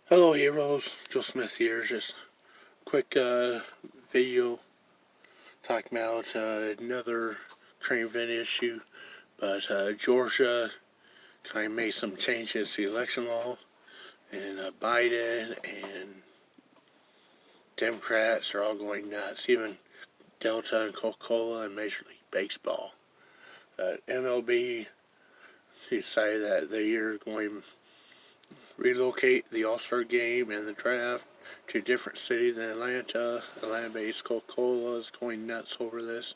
Hello heroes, Joe Smith here. Just quick video talking about another train event issue. But Georgia kind of made some changes to the election law, and Biden and Democrats are all going nuts. Even Delta and Coca-Cola and Major League Baseball. MLB decided that they are going to relocate the All-Star game and the draft to a different city than Atlanta. Atlanta-based Coca-Cola is going nuts over this,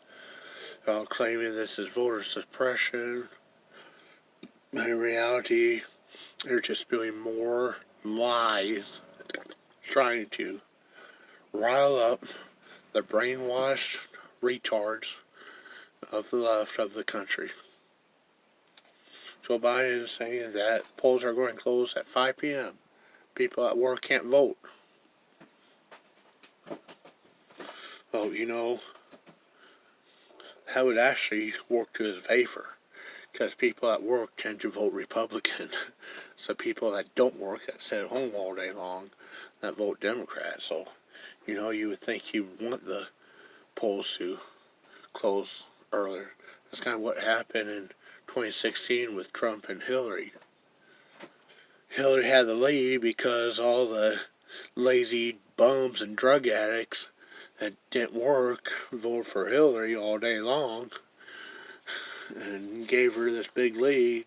claiming this is voter suppression. In reality, they're just spewing more lies, trying to rile up the brainwashed retards of the left of the country. Joe Biden is saying that polls are going to close at 5 p.m. People at work can't vote. Well, that would actually work to his favor, because people at work tend to vote Republican. So people that don't work, that sit at home all day long, that vote Democrat. So, you would think you want the polls to close earlier. That's kind of what happened in 2016 with Trump and Hillary. Hillary had the lead because all the lazy bums and drug addicts that didn't work voted for Hillary all day long and gave her this big lead.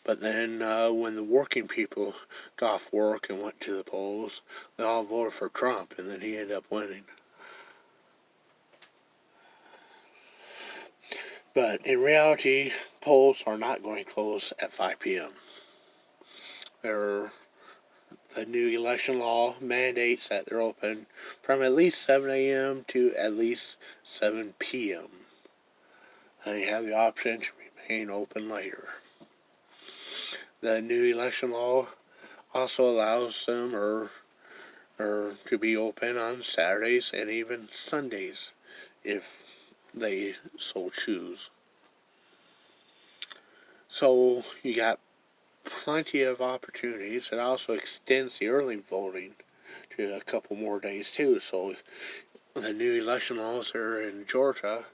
But then when the working people got off work and went to the polls, they all voted for Trump, and then he ended up winning. But in reality, polls are not going to close at 5 p.m. The new election law mandates that they're open from at least 7 a.m. to at least 7 p.m. And you have the option to remain open later. The new election law also allows them or to be open on Saturdays and even Sundays if they so choose. So you got plenty of opportunities. It also extends the early voting to a couple more days too. So the new election laws here in Georgia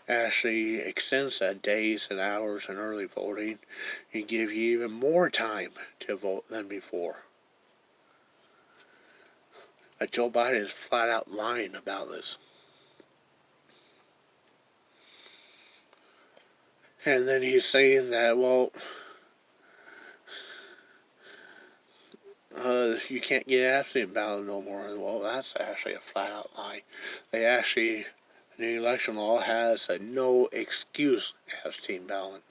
actually extends that days and hours and early voting and give you even more time to vote than before. Joe Biden is flat out lying about this. And then he's saying that, you can't get absentee ballot no more. Well, that's actually a flat out lie. The new election law has a no excuse absentee ballot.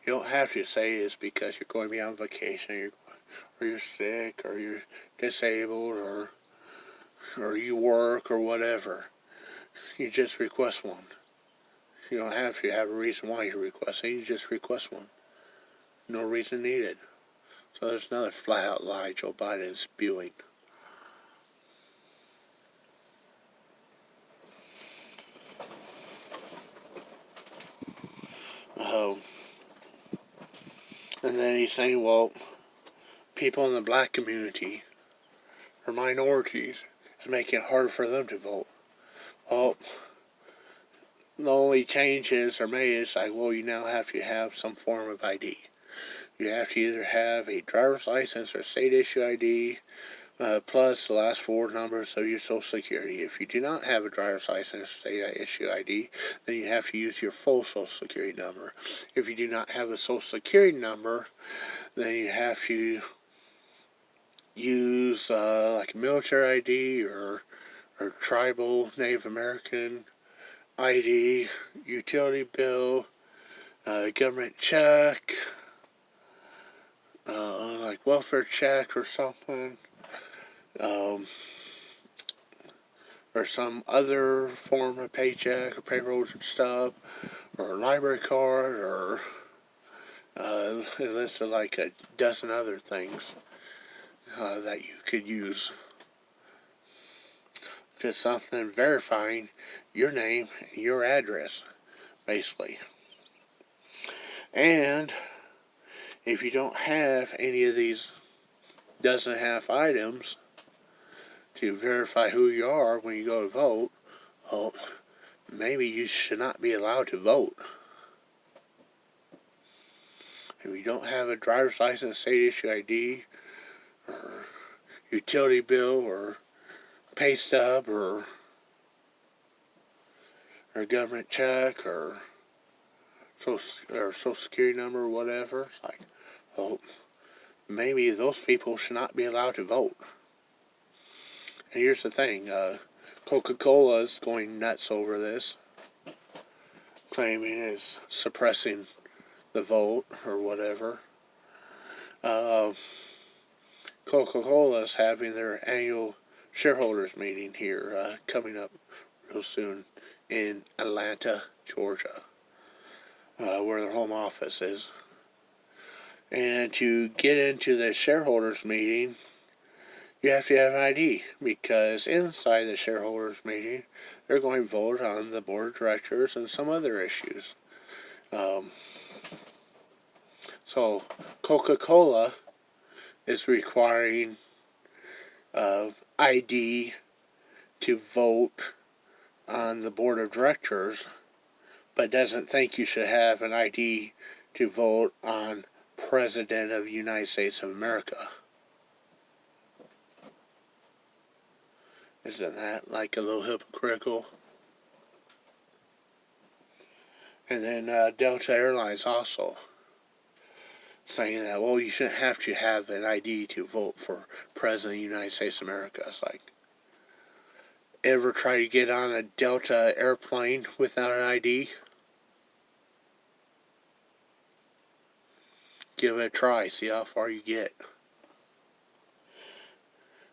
You don't have to say it's because you're going to be on vacation, or you're sick, or you're disabled, or you work, or whatever. You just request one. You don't have to have a reason why you request it. You just request one. No reason needed. So there's another flat out lie Joe Biden is spewing. And then he's saying, people in the black community or minorities is making it harder for them to vote. Well, the only changes are made is you now have to have some form of ID. You have to either have a driver's license or state issue ID, plus the last four numbers of your Social Security. If you do not have a driver's license or state issue ID, then you have to use your full Social Security number. If you do not have a Social Security number, then you have to use like a military ID or tribal Native American ID, utility bill, government check, like welfare check or something, or some other form of paycheck or payroll stuff, or a library card, or it listed like a dozen other things that you could use. Just something verifying your name and your address, basically. And if you don't have any of these doesn't have items to verify who you are when you go to vote, well, maybe you should not be allowed to vote. If you don't have a driver's license, state issue ID, or utility bill, or pay stub, or government check, or social security number, or whatever, it's like, well, maybe those people should not be allowed to vote. And here's the thing, Coca-Cola is going nuts over this, claiming it's suppressing the vote or whatever. Coca-Cola is having their annual shareholders meeting here coming up real soon in Atlanta, Georgia, where their home office is. And to get into the shareholders meeting, you have to have an ID, because inside the shareholders meeting, they're going to vote on the board of directors and some other issues. So Coca-Cola is requiring ID to vote on the board of directors, but doesn't think you should have an ID to vote on President of the United States of America. Isn't that like a little hypocritical? And then Delta Airlines also saying that, well, you shouldn't have to have an ID to vote for President of the United States of America. It's like, ever try to get on a Delta airplane without an ID? Give it a try, see how far you get.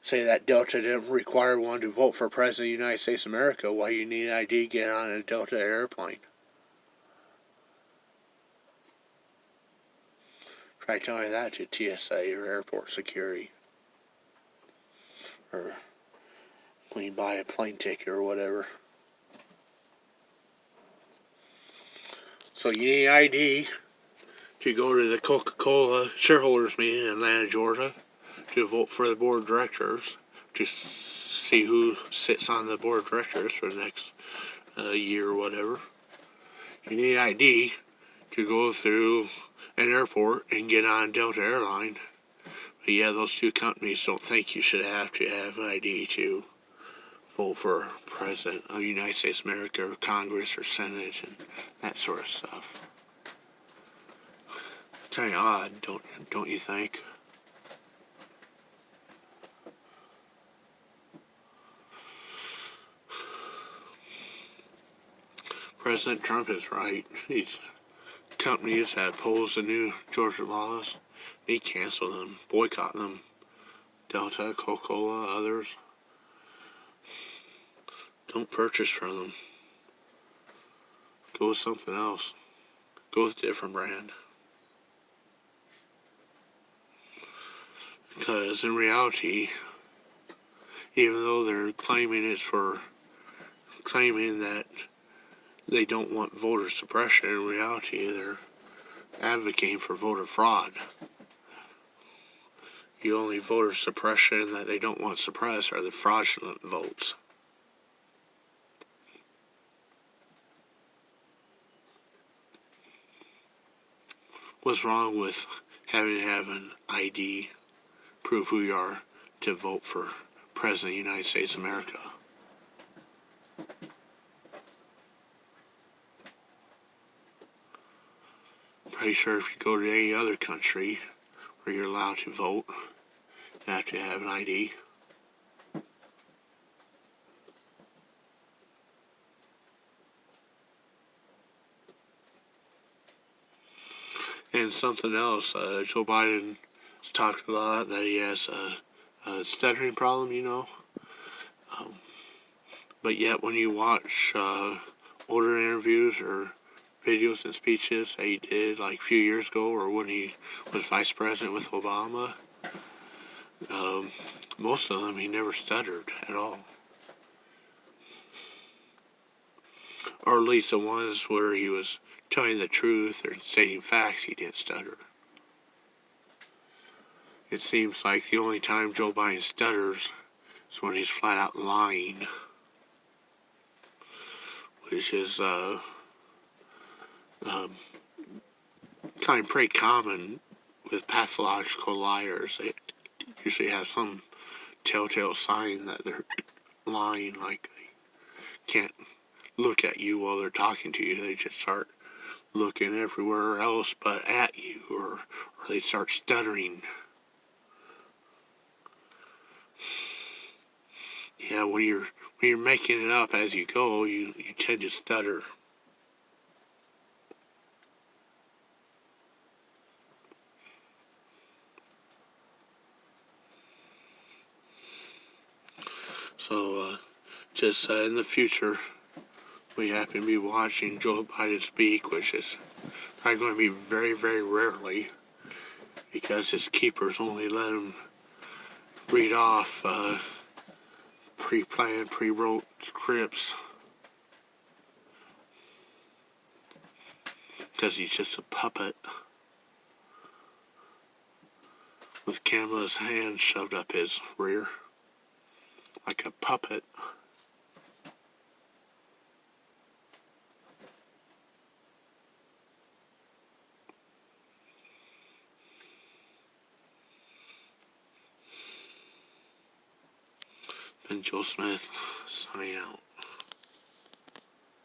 Say that Delta didn't require one to vote for President of the United States of America, why you need an ID to get on a Delta airplane? Try telling that to TSA or airport security. Or when you buy a plane ticket or whatever. So you need ID to go to the Coca-Cola shareholders meeting in Atlanta, Georgia, to vote for the board of directors, to see who sits on the board of directors for the next year or whatever. You need ID to go through an airport and get on Delta Airline. But yeah, those two companies don't think you should have to have an ID to vote for President of the United States of America, or Congress, or Senate, and that sort of stuff. Kind of odd, don't you think? President Trump is right. These companies that oppose the new Georgia laws, they cancel them, boycott them. Delta, Coca-Cola, others. Don't purchase from them. Go with something else. Go with a different brand. Because in reality, even though they're claiming that they don't want voter suppression, in reality they're advocating for voter fraud. The only voter suppression that they don't want suppressed are the fraudulent votes. What's wrong with having to have an ID, prove who you are, to vote for President of the United States of America? Pretty sure if you go to any other country where you're allowed to vote, you have to have an ID. And something else, Joe Biden has talked a lot that he has a stuttering problem, but yet when you watch older interviews or videos and speeches that he did like a few years ago, or when he was vice president with Obama, most of them he never stuttered at all. Or at least the ones where he was telling the truth or stating facts, he didn't stutter. It seems like the only time Joe Biden stutters is when he's flat out lying, which is kind of pretty common with pathological liars. They usually have some telltale sign that they're lying, like they can't look at you while they're talking to you. They just start looking everywhere else but at you, or they start stuttering. Yeah, when you're making it up as you go, you tend to stutter. So, just in the future, we happen to be watching Joe Biden speak, which is probably going to be very, very rarely, because his keepers only let him read off pre-planned, pre-wrote scripts, because he's just a puppet with Kamala's hand shoved up his rear like a puppet. Ben Joe Smith, signing out.